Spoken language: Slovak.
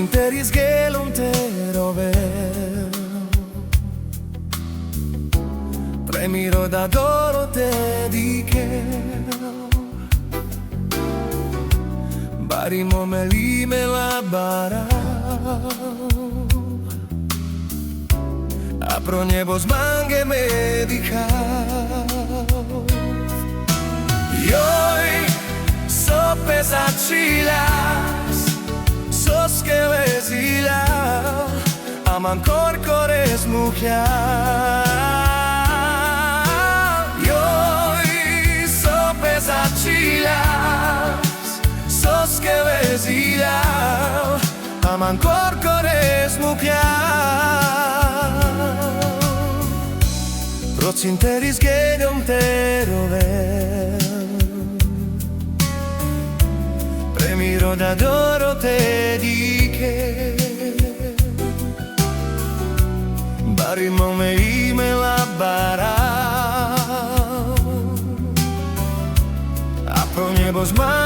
te risguelo te rovel. Premiro d'adoro te dedicheo. Barimo me lime la barao. Apro nebo zmange medicao. Joj, so pesacilas, sos que vezilau, am ancor cores mujeal. Joj, so pesacilas, sos que vezilau, am ancor cores mujeal. Procin te risgueliom te rovel. Premiro d'adoro te dedicheo. Barimo me ime la barao. Apro nebo zmange